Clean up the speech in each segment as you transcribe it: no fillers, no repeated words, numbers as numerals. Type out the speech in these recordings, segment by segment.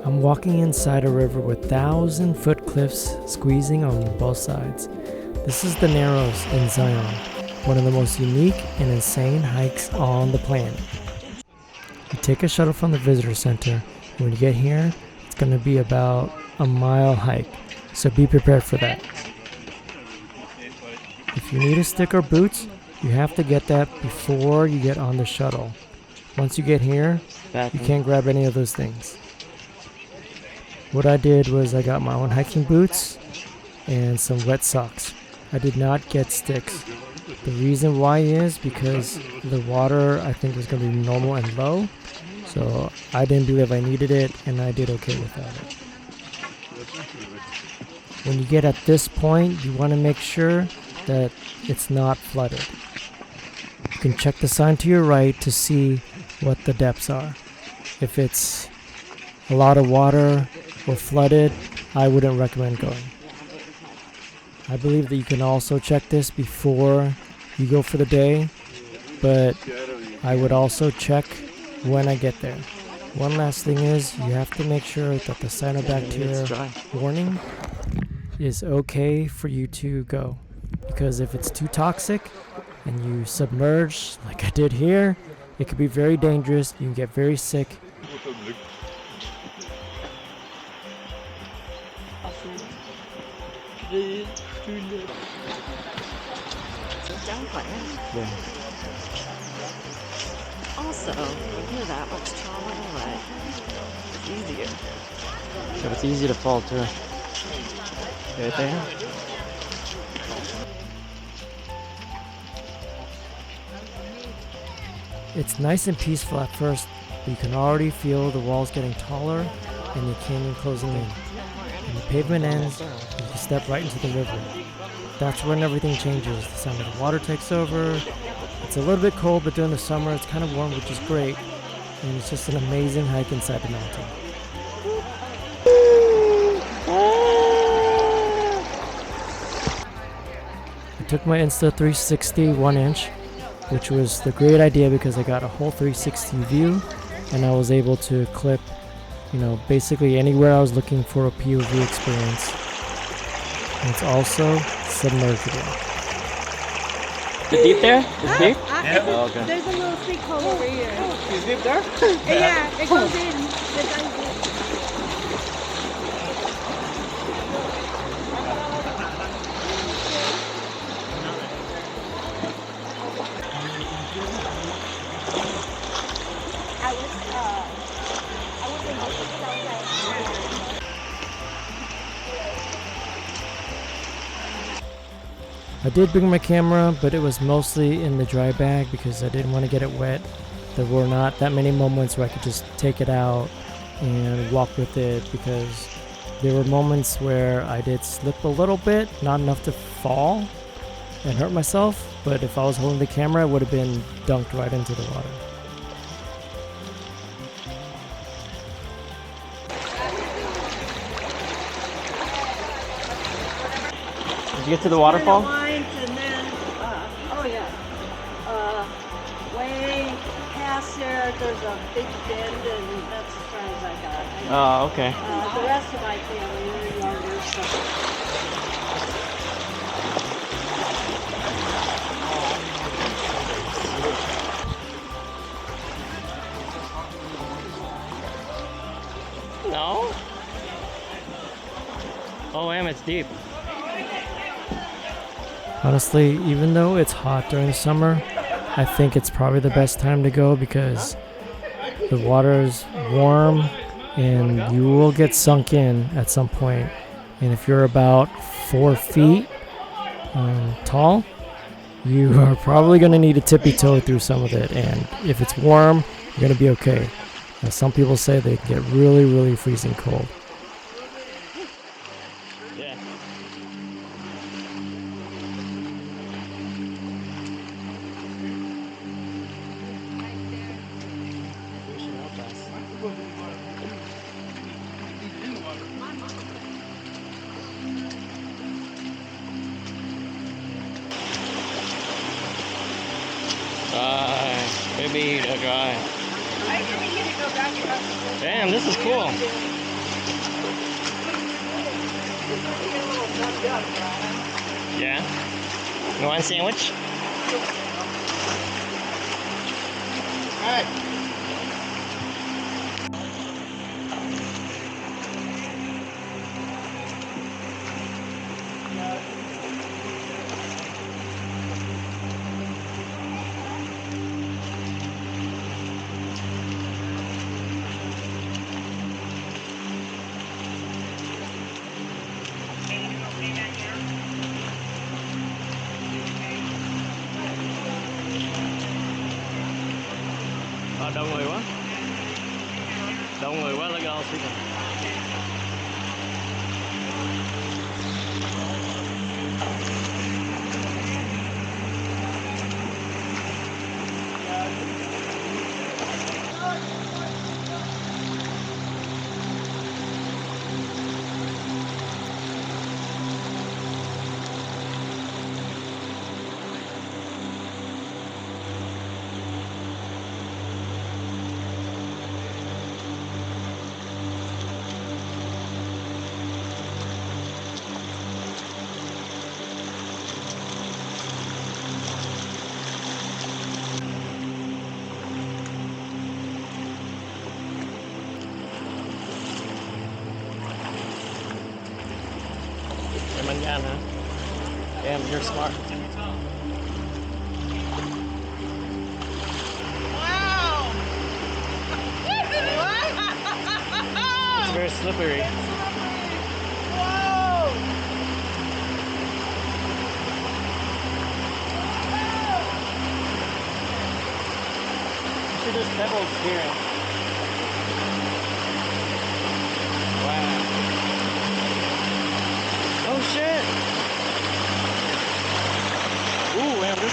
I'm walking inside a river with 1,000-foot cliffs squeezing on both sides. This is the Narrows in Zion, one of the most unique and insane hikes on the planet. You take a shuttle from the visitor center, and when you get here, it's going to be about a mile hike, so be prepared for that. If you need a stick or boots, you have to get that before you get on the shuttle. Once you get here, you can't grab any of those things. What I did was I got my own hiking boots and some wet socks. I did not get sticks. The reason why is because the water I think was going to be normal and low, so I didn't believe I needed it and I did okay without it. When you get at this point, you want to make sure that it's not flooded. You can check the sign to your right to see what the depths are. If it's a lot of water or flooded, I wouldn't recommend going. I believe that you can also check this before you go for the day, but I would also check when I get there. One last thing is you have to make sure that the Cyanobacteria warning is okay for you to go, because if it's too toxic and you submerge like I did here, it could be very dangerous. You can get very sick. Also, look at that much taller away. It's easier. So it's easy to fall too. Right there. It's nice and peaceful at first, but you can already feel the walls getting taller and the canyon closing in. When the pavement ends, you can step right into the river. That's when everything changes. The sound of the water takes over. It's a little bit cold, but during the summer it's kind of warm, which is great. And it's just an amazing hike inside the mountain. I took my Insta 360 1-inch, which was the great idea because I got a whole 360 view and I was able to clip, basically anywhere I was looking for a POV experience. And it's also submergible. Is it deep there? It's deep? Yeah. Oh, okay. There's a little sinkhole over here. Is deep there? Yeah, it goes in. It goes in. I did bring my camera, but it was mostly in the dry bag because I didn't want to get it wet. There were not that many moments where I could just take it out and walk with it, because there were moments where I did slip a little bit, not enough to fall and hurt myself, but if I was holding the camera, I would have been dunked right into the water. Did you get to the waterfall? And then, way past there, there's a big bend, and that's as far as I got. Oh, okay. The rest of my family are younger, so. No? Oh, it's deep. Honestly, even though it's hot during the summer, I think it's probably the best time to go because the water is warm and you will get sunk in at some point. And if you're about 4 feet tall, you are probably going to need to tippy toe through some of it. And if it's warm, you're going to be okay. Now, some people say they get really, really freezing cold. Yeah. Maybe dry. Damn, this is cool. Yeah? You want a sandwich? Alright. Đông người quá. Đông người quá, let's go. Manana. Damn, you're smart. Wow! It's very slippery. Whoa! You see there's pebbles here. Wow. Oh shit! Ooh, Amber.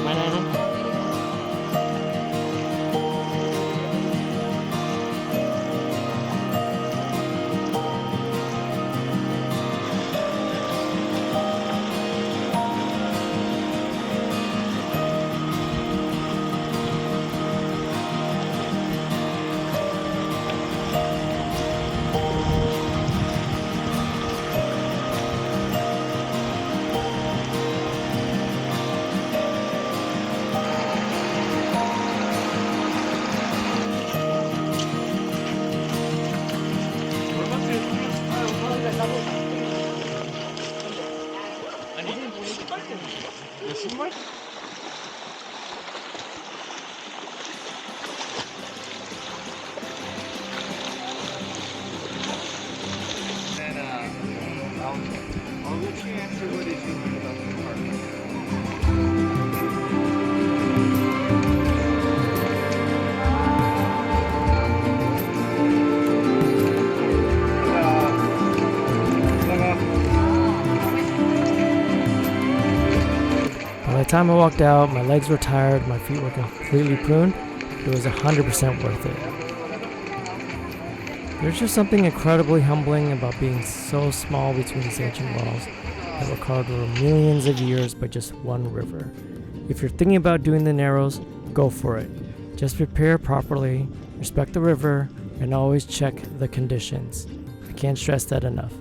ไม่ได้นะ And I'll let you answer what is unique about the park. By the time I walked out, my legs were tired, my feet were completely pruned. It was 100% worth it. There's just something incredibly humbling about being so small between these ancient walls that were carved over millions of years by just one river. If you're thinking about doing the Narrows, go for it. Just prepare properly, respect the river, and always check the conditions. I can't stress that enough.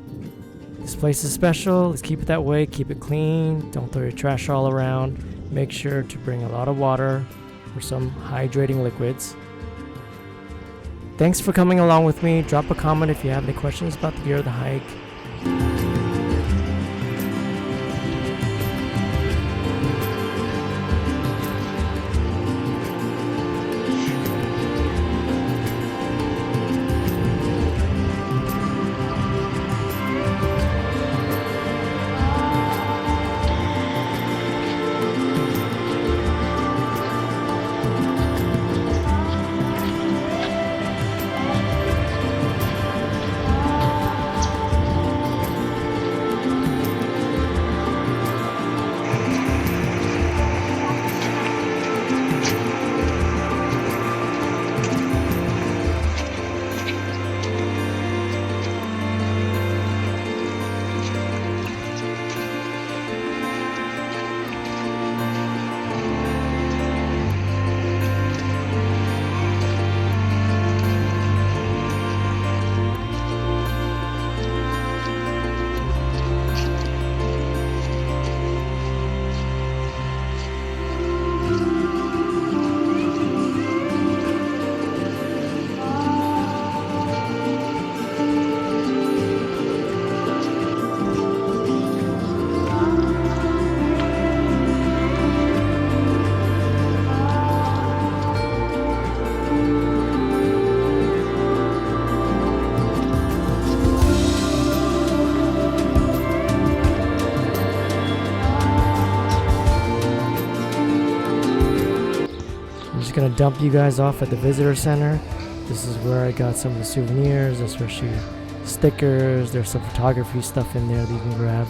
This place is special. Let's keep it that way. Keep it clean. Don't throw your trash all around. Make sure to bring a lot of water or some hydrating liquids. Thanks for coming along with me. Drop a comment if you have any questions about the gear of the hike. Just gonna dump you guys off at the visitor center. This is where I got some of the souvenirs, especially stickers. There's some photography stuff in there that you can grab.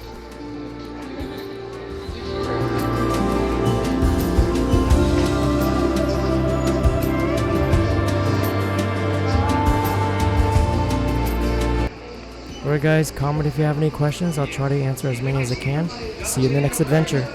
Alright guys, comment if you have any questions. I'll try to answer as many as I can. See you in the next adventure.